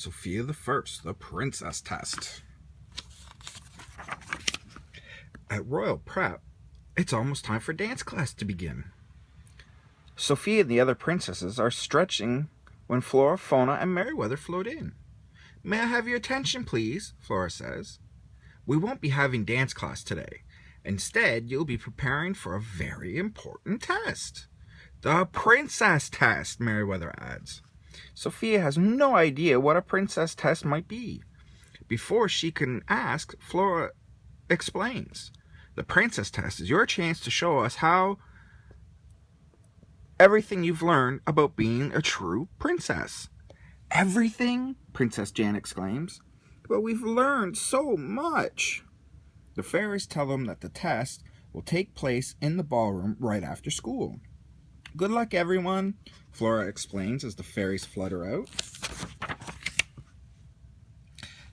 Sofia the First, the Princess Test. At Royal Prep, it's almost time for dance class to begin. Sofia and the other princesses are stretching when Flora, Fauna, and Merryweather float in. "May I have your attention, please?" Flora says. "We won't be having dance class today. Instead, you'll be preparing for a very important test. The Princess Test," Merryweather adds. Sofia has no idea what a princess test might be. Before she can ask, Flora explains. "The Princess Test is your chance to show us how everything you've learned about being a true princess." "Everything?" Princess Jan exclaims. "But we've learned so much." The fairies tell them that the test will take place in the ballroom right after school. "Good luck, everyone," Flora explains as the fairies flutter out.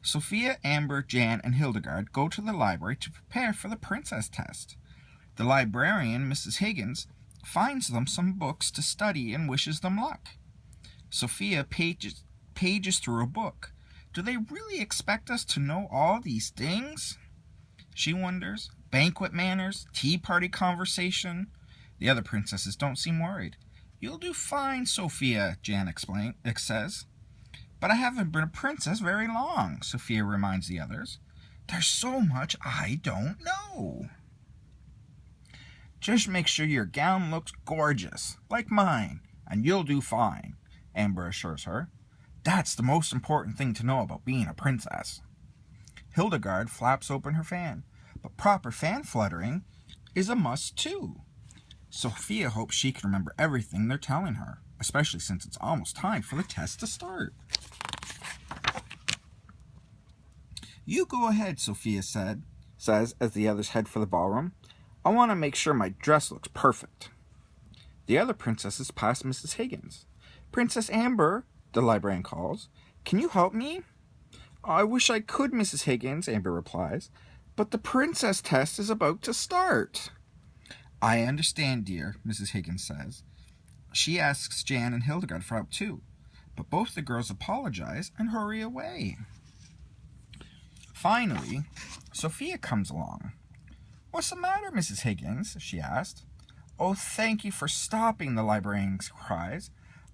Sofia, Amber, Jan, and Hildegard go to the library to prepare for the princess test. The librarian, Mrs. Higgins, finds them some books to study and wishes them luck. Sofia pages through a book. Do they really expect us to know all these things? She wonders. Banquet manners, tea party conversation. The other princesses don't seem worried. "You'll do fine, Sofia," Jan says. "But I haven't been a princess very long," Sofia reminds the others. "There's so much I don't know." "Just make sure your gown looks gorgeous, like mine, and you'll do fine," Amber assures her. "That's the most important thing to know about being a princess." Hildegard flaps open her fan, but proper fan fluttering is a must too. Sofia hopes she can remember everything they're telling her, especially since it's almost time for the test to start. "You go ahead," Sofia says as the others head for the ballroom. "I want to make sure my dress looks perfect." The other princesses pass Mrs. Higgins. "Princess Amber," the librarian calls, "can you help me?" "I wish I could, Mrs. Higgins," Amber replies, "but the princess test is about to start." "I understand, dear," Mrs. Higgins says. She asks Jan and Hildegard for help too, but both the girls apologize and hurry away. Finally, Sofia comes along. "What's the matter, Mrs. Higgins?" she asked. "Oh, thank you for stopping," the librarian cries.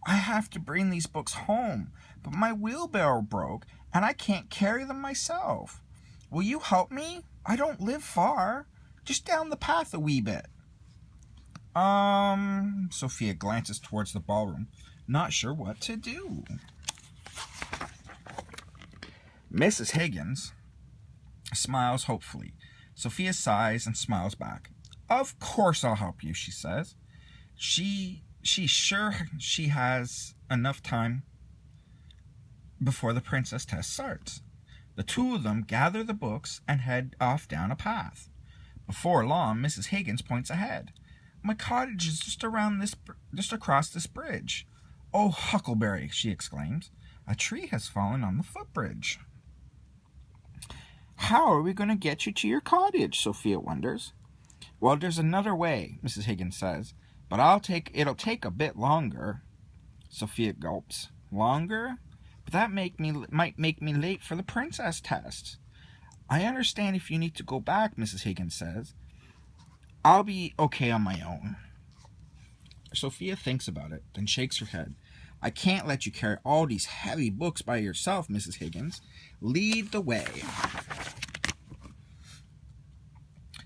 "I have to bring these books home, but my wheelbarrow broke and I can't carry them myself. Will you help me? I don't live far, just down the path a wee bit." Sofia glances towards the ballroom, not sure what to do. Mrs. Higgins smiles hopefully. Sofia sighs and smiles back. "Of course I'll help you," she says. She's sure she has enough time before the princess test starts. The two of them gather the books and head off down a path. Before long, Mrs. Higgins points ahead. "My cottage is just across this bridge." "Oh, Huckleberry," she exclaims. "A tree has fallen on the footbridge." "How are we going to get you to your cottage?" Sofia wonders. "Well, there's another way," Mrs. Higgins says, "but it'll take a bit longer." Sofia gulps. "Longer? But that might make me late for the princess test." "I understand if you need to go back," Mrs. Higgins says. "I'll be okay on my own." Sofia thinks about it, then shakes her head. "I can't let you carry all these heavy books by yourself, Mrs. Higgins. Lead the way."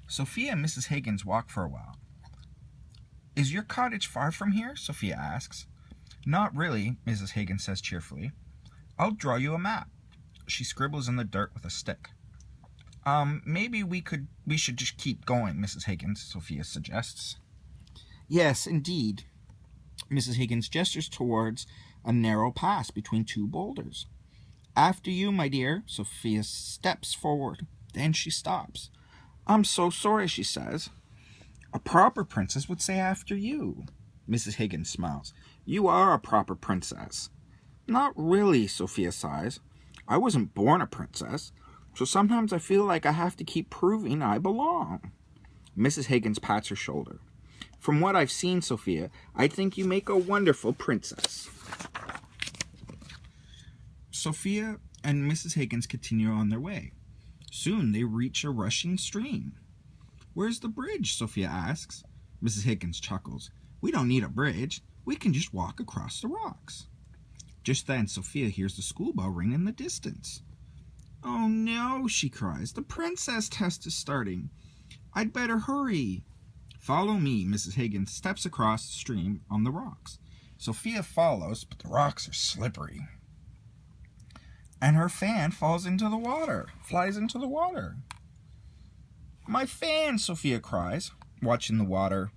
Sofia and Mrs. Higgins walk for a while. "Is your cottage far from here?" Sofia asks. "Not really," Mrs. Higgins says cheerfully. "I'll draw you a map." She scribbles in the dirt with a stick. Maybe we should just keep going," Mrs. Higgins, Sofia suggests. "Yes, indeed." Mrs. Higgins gestures towards a narrow pass between two boulders. "After you, my dear." Sofia steps forward. Then she stops. "I'm so sorry," she says. "A proper princess would say after you." Mrs. Higgins smiles. "You are a proper princess." "Not really," Sofia sighs. "I wasn't born a princess, so sometimes I feel like I have to keep proving I belong." Mrs. Higgins pats her shoulder. "From what I've seen, Sofia, I think you make a wonderful princess." Sophia and Mrs. Higgins continue on their way. Soon they reach a rushing stream. "Where's the bridge?" Sophia asks. Mrs. Higgins chuckles. "We don't need a bridge. We can just walk across the rocks." Just then, Sophia hears the school bell ring in the distance. "Oh no," she cries. "The princess test is starting. I'd better hurry." "Follow me." Mrs. Higgins steps across the stream on the rocks. Sophia follows, but the rocks are slippery. And her fan flies into the water. "My fan," Sophia cries, watching the water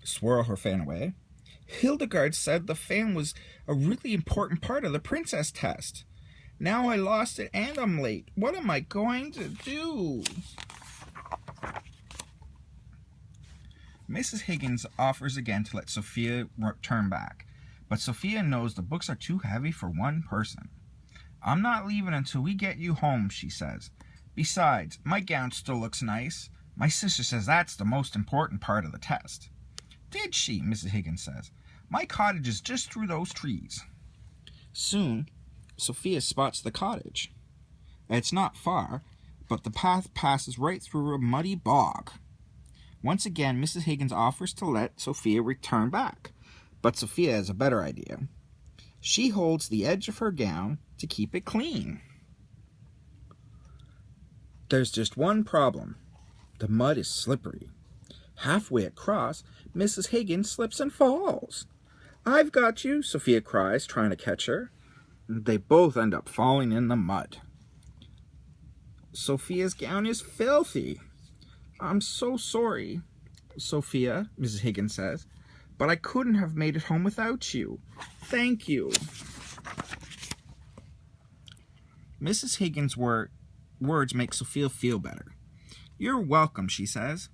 swirl her fan away. "Hildegard said the fan was a really important part of the princess test. Now I lost it and I'm late. What am I going to do?" Mrs. Higgins offers again to let Sophia turn back, but Sophia knows the books are too heavy for one person. "I'm not leaving until we get you home," she says. "Besides, my gown still looks nice. My sister says that's the most important part of the test." "Did she?" Mrs. Higgins says. "My cottage is just through those trees." Soon, Sophia spots the cottage. It's not far, but the path passes right through a muddy bog. Once again, Mrs. Higgins offers to let Sophia return back, but Sophia has a better idea. She holds the edge of her gown to keep it clean. There's just one problem. The mud is slippery. Halfway across, Mrs. Higgins slips and falls. "I've got you," Sophia cries, trying to catch her. They both end up falling in the mud. Sophia's gown is filthy. "I'm so sorry, Sophia," Mrs. Higgins says, "but I couldn't have made it home without you. Thank you." Mrs. Higgins' words make Sophia feel better. "You're welcome," she says.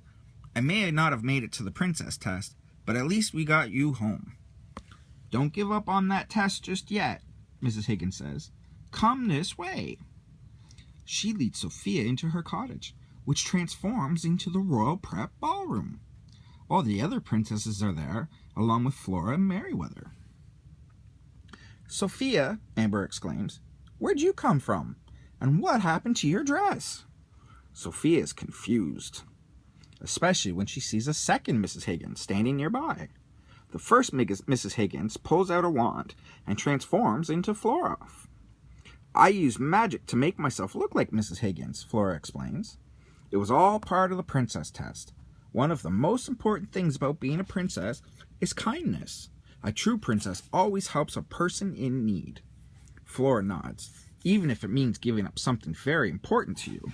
"I may not have made it to the princess test, but at least we got you home." "Don't give up on that test just yet," Mrs. Higgins says. "Come this way." She leads Sophia into her cottage, which transforms into the royal prep ballroom. All the other princesses are there, along with Flora and Merryweather. "Sophia," Amber exclaims, "where'd you come from? And what happened to your dress?" Sophia is confused, especially when she sees a second Mrs. Higgins standing nearby. The first Mrs. Higgins pulls out a wand and transforms into Flora. "I used magic to make myself look like Mrs. Higgins," Flora explains. "It was all part of the princess test. One of the most important things about being a princess is kindness. A true princess always helps a person in need." Flora nods, "even if it means giving up something very important to you."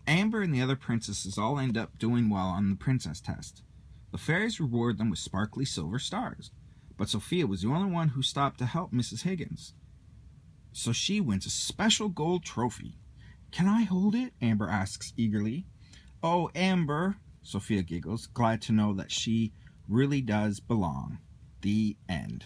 Amber and the other princesses all end up doing well on the princess test. The fairies reward them with sparkly silver stars, but Sophia was the only one who stopped to help Mrs. Higgins. So she wins a special gold trophy. "Can I hold it?" Amber asks eagerly. "Oh, Amber," Sophia giggles, glad to know that she really does belong. The end.